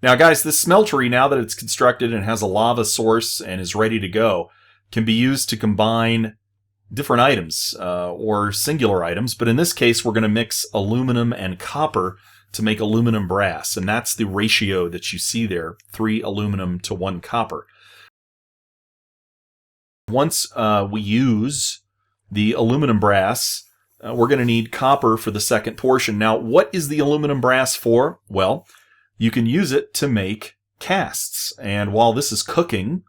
Now, guys, this smeltery, now that it's constructed and has a lava source and is ready to go, can be used to combine different items or singular items. But in this case, we're going to mix aluminum and copper to make aluminum brass. And that's the ratio that you see there, 3 aluminum to 1 copper. Once we use the aluminum brass, we're going to need copper for the second portion. Now, what is the aluminum brass for? Well, you can use it to make casts. And while this is cooking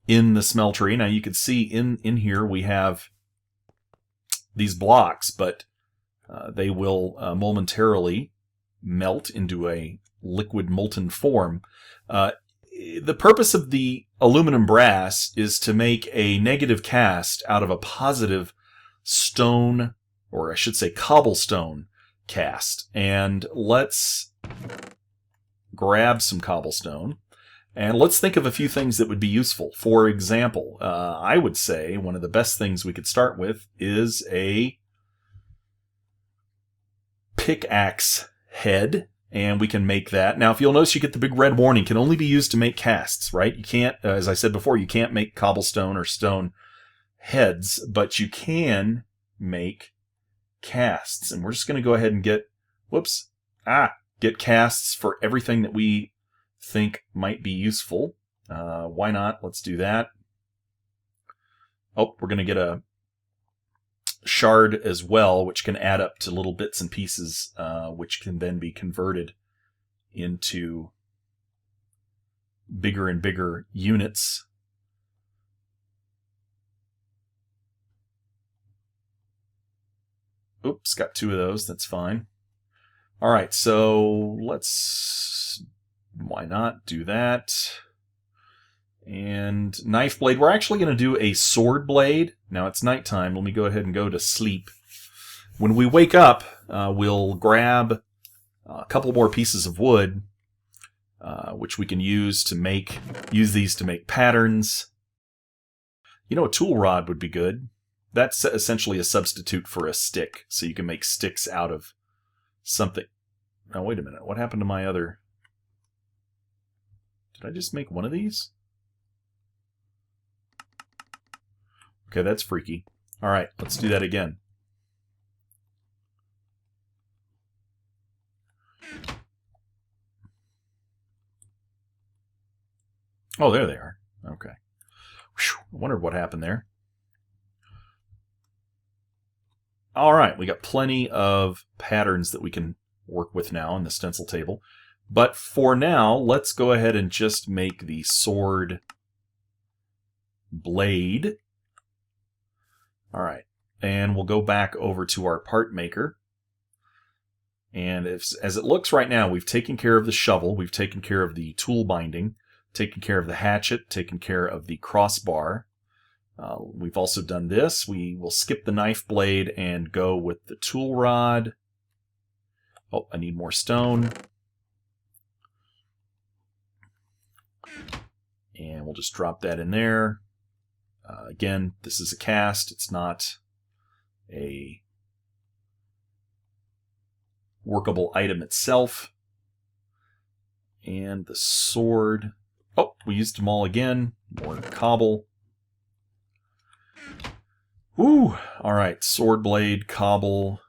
in the smeltery, now you can see in here we have these blocks, but they will momentarily melt into a liquid molten form. The purpose of the aluminum brass is to make a negative cast out of a positive stone, or I should say cobblestone cast. And let's grab some cobblestone, and let's think of a few things that would be useful. For example, I would say one of the best things we could start with is a pickaxe head. And we can make that. Now, if you'll notice, you get the big red warning, can only be used to make casts, right? You can't, as I said before, you can't make cobblestone or stone heads, but you can make casts. And we're just going to go ahead and get, get casts for everything that we think might be useful. Why not? Let's do that. Oh, we're going to get a shard as well, which can add up to little bits and pieces, which can then be converted into bigger and bigger units. Oops, got 2 of those. That's fine. All right, so why not do that? And knife blade. We're actually going to do a sword blade. Now it's nighttime. Let me go ahead and go to sleep. When we wake up, we'll grab a couple more pieces of wood, which we can use these to make patterns. You know, a tool rod would be good. That's essentially a substitute for a stick, so you can make sticks out of something. Now, wait a minute. What happened to my other... Did I just make one of these? Okay, that's freaky. All right, let's do that again. Oh, there they are. Okay. Whew, I wondered what happened there. All right, we got plenty of patterns that we can work with now on the stencil table. But for now, let's go ahead and just make the sword blade. All right, and we'll go back over to our part maker. And as it looks right now, we've taken care of the shovel, we've taken care of the tool binding, taken care of the hatchet, taken care of the crossbar. We've also done this. We will skip the knife blade and go with the tool rod. Oh, I need more stone. And we'll just drop that in there. Again, this is a cast. It's not a workable item itself. And the sword. Oh, we used them all again. More cobble. Ooh, all right. Sword blade, cobble.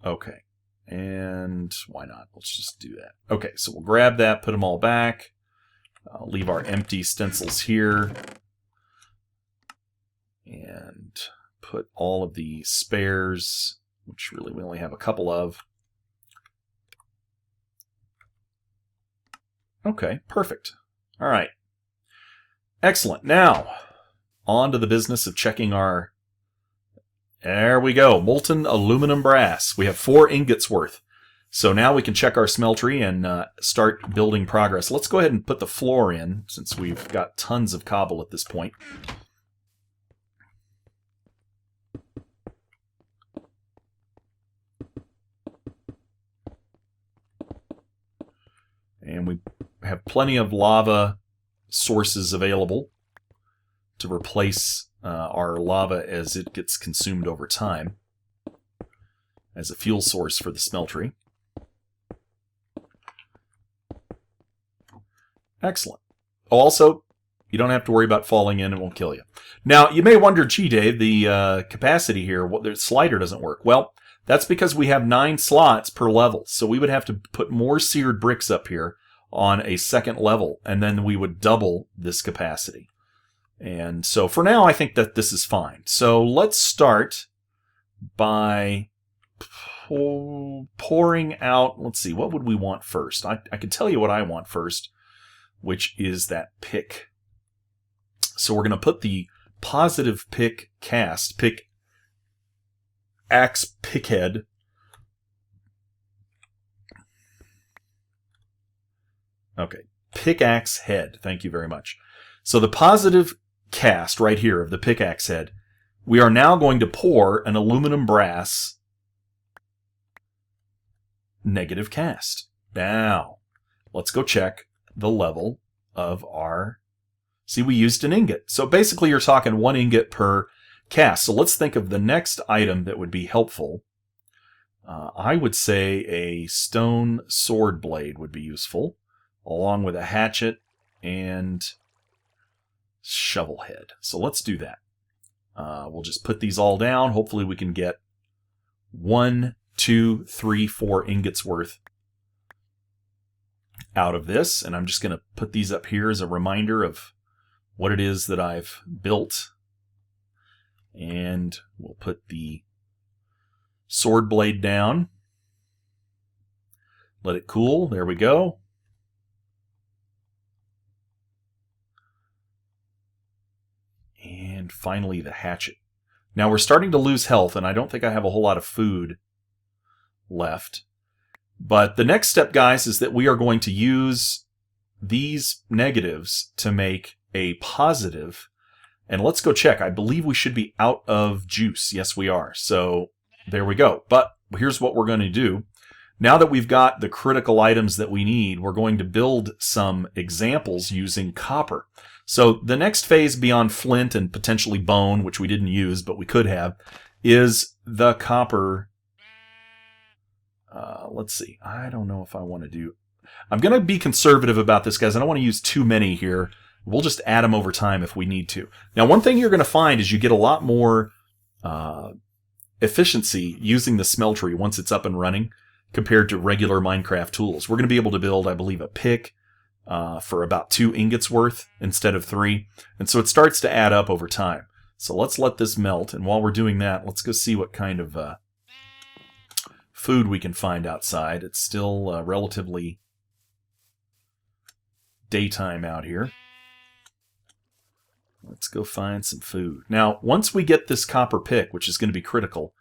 Okay. And why not? Let's just do that. Okay, so we'll grab that, put them all back. Leave our empty stencils here. And put all of the spares, which really we only have a couple of. Okay, perfect. All right. Excellent. Now, on to the business of checking our... There we go. Molten aluminum brass. We have 4 ingots worth. So now we can check our smeltery and start building progress. Let's go ahead and put the floor in, since we've got tons of cobble at this point. And we have plenty of lava sources available to replace our lava as it gets consumed over time as a fuel source for the smeltery. Excellent. Also, you don't have to worry about falling in. It won't kill you. Now, you may wonder, gee, Dave, the capacity here, the slider doesn't work. Well, that's because we have 9 slots per level. So we would have to put more seared bricks up here on a second level, and then we would double this capacity. And so for now, I think that this is fine. So let's start by pouring out, let's see, what would we want first? I can tell you what I want first, which is that pick. So we're going to put the positive pick cast, pick axe pickhead. Okay, pickaxe head. Thank you very much. So the positive cast right here of the pickaxe head, we are now going to pour an aluminum brass negative cast. Now, let's go check the level of our... See, we used an ingot. So basically you're talking 1 ingot per cast. So let's think of the next item that would be helpful. I would say a stone sword blade would be useful, along with a hatchet and shovel head. So let's do that. We'll just put these all down. Hopefully we can get 1, 2, 3, 4 ingots worth out of this. And I'm just going to put these up here as a reminder of what it is that I've built. And we'll put the sword blade down. Let it cool. There we go. And finally the hatchet. Now we're starting to lose health, and I don't think I have a whole lot of food left. But the next step, guys, is that we are going to use these negatives to make a positive. And let's go check. I believe we should be out of juice. Yes, we are. So there we go. But here's what we're going to do. Now that we've got the critical items that we need, we're going to build some examples using copper. So the next phase beyond flint and potentially bone, which we didn't use, but we could have, is the copper. Let's see. I don't know if I want to do... I'm going to be conservative about this, guys. I don't want to use too many here. We'll just add them over time if we need to. Now, one thing you're going to find is you get a lot more efficiency using the smeltery once it's up and running compared to regular Minecraft tools. We're going to be able to build, I believe, a pick for about 2 ingots worth instead of 3. And so it starts to add up over time. So let's let this melt. And while we're doing that, let's go see what kind of food we can find outside. It's still relatively daytime out here. Let's go find some food. Now, once we get this copper pick, which is going to be critical,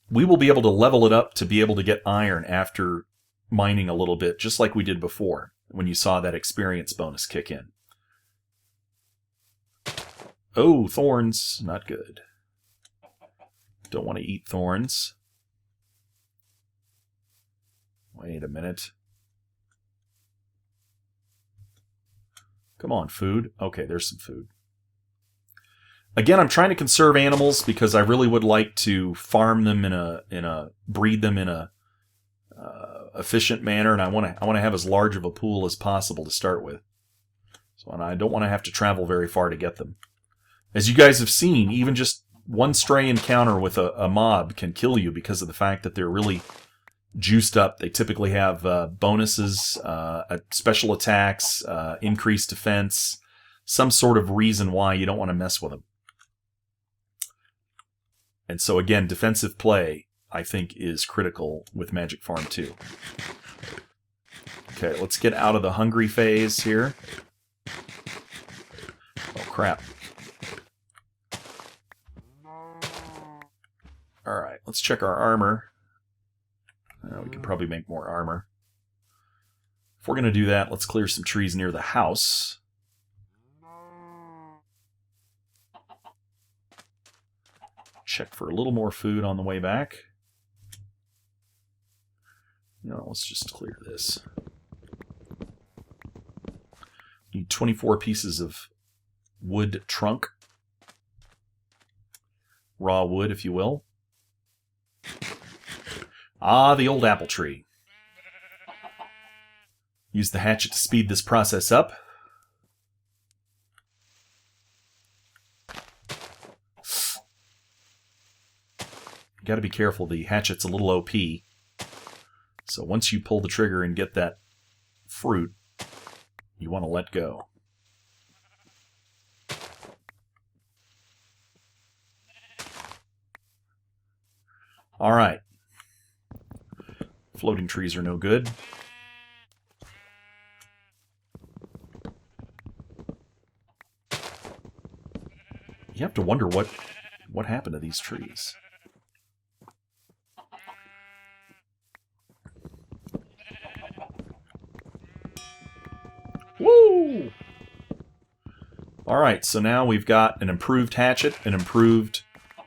we will be able to level it up to be able to get iron after mining a little bit, just like we did before when you saw that experience bonus kick in. Oh, thorns. Not good. Don't want to eat thorns. Wait a minute. Come on, food. Okay, there's some food. Again, I'm trying to conserve animals because I really would like to farm them breed them in a efficient manner, and I want to have as large of a pool as possible to start with. So, and I don't want to have to travel very far to get them. As you guys have seen, even just one stray encounter with a mob can kill you because of the fact that they're really juiced up. They typically have bonuses, special attacks, increased defense, some sort of reason why you don't want to mess with them. And so again, defensive play, I think, is critical with Magic Farm 2. Okay, let's get out of the hungry phase here. Oh, crap. Alright, let's check our armor. We can probably make more armor. If we're going to do that, let's clear some trees near the house. Check for a little more food on the way back. No, let's just clear this. Need 24 pieces of wood trunk. Raw wood, if you will. Ah, the old apple tree. Use the hatchet to speed this process up. Got to be careful. The hatchet's a little OP. So once you pull the trigger and get that fruit, you want to let go. All right. Floating trees are no good. You have to wonder what happened to these trees. Woo! Alright, so now we've got an improved hatchet, an improved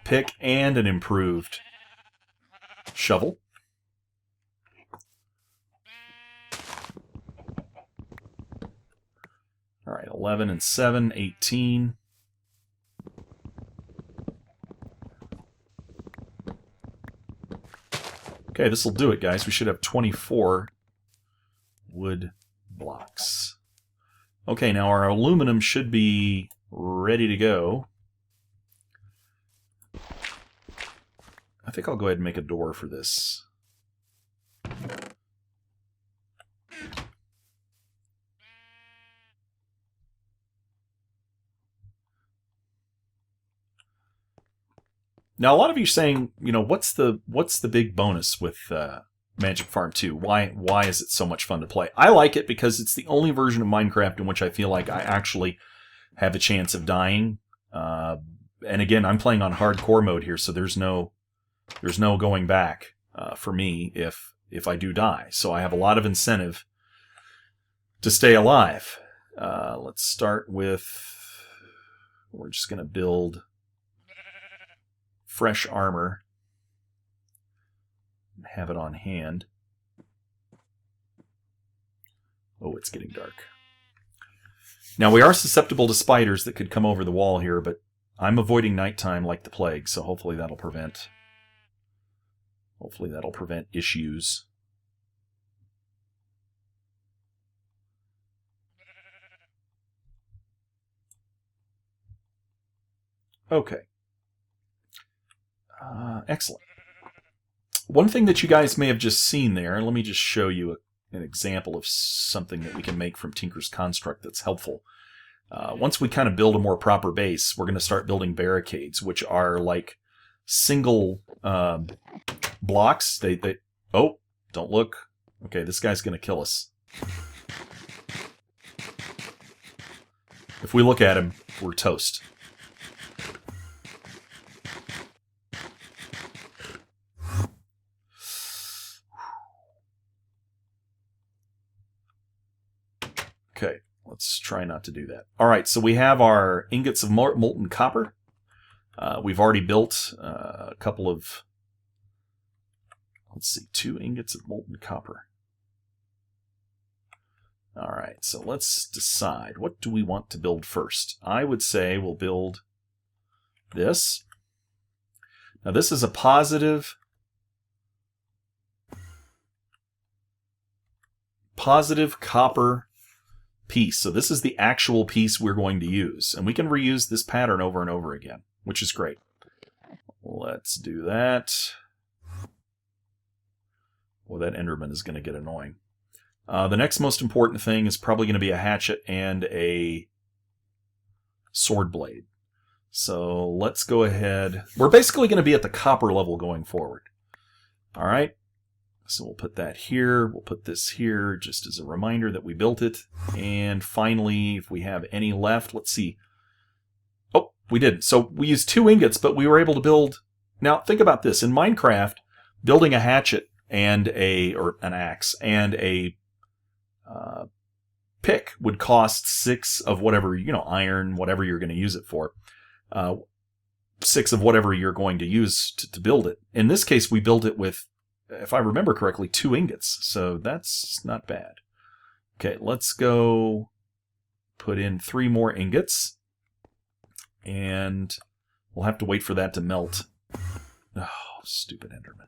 pick, and an improved shovel. Alright, 11 and 7, 18. Okay, this will do it, guys. We should have 24 wood blocks. Okay, now our aluminum should be ready to go. I think I'll go ahead and make a door for this. Now, a lot of you are saying, you know, what's the big bonus with Magic Farm 2? Why is it so much fun to play? I like it because it's the only version of Minecraft in which I feel like I actually have a chance of dying. And again, I'm playing on hardcore mode here, so there's no going back for me if I do die. So I have a lot of incentive to stay alive. Let's start with, we're just going to build fresh armor and have it on hand. Oh, it's getting dark. Now, we are susceptible to spiders that could come over the wall here, but I'm avoiding nighttime like the plague, so hopefully that'll prevent issues. Okay. Excellent. One thing that you guys may have just seen there, let me just show you an example of something that we can make from Tinker's Construct that's helpful. Once we kind of build a more proper base, we're going to start building barricades, which are like single blocks. Oh, don't look. Okay, this guy's going to kill us. If we look at him, we're toast. Okay, let's try not to do that. All right, so we have our ingots of molten copper. We've already built a couple of, let's see, 2 ingots of molten copper. All right, so let's decide. What do we want to build first? I would say we'll build this. Now, this is a positive copper piece. So this is the actual piece we're going to use. And we can reuse this pattern over and over again, which is great. Let's do that. Well, that Enderman is going to get annoying. The next most important thing is probably going to be a hatchet and a sword blade. So let's go ahead. We're basically going to be at the copper level going forward. All right. So we'll put that here. We'll put this here just as a reminder that we built it. And finally, if we have any left, let's see. Oh, we didn't. So we used 2 ingots, but we were able to build. Now, think about this. In Minecraft, building a hatchet and an axe and a pick would cost 6 of whatever, iron, whatever you're going to use it for. 6 of whatever you're going to use to build it. In this case, we built it with, if I remember correctly, 2 ingots. So that's not bad. Okay, let's go put in 3 more ingots. And we'll have to wait for that to melt. Oh, stupid Enderman.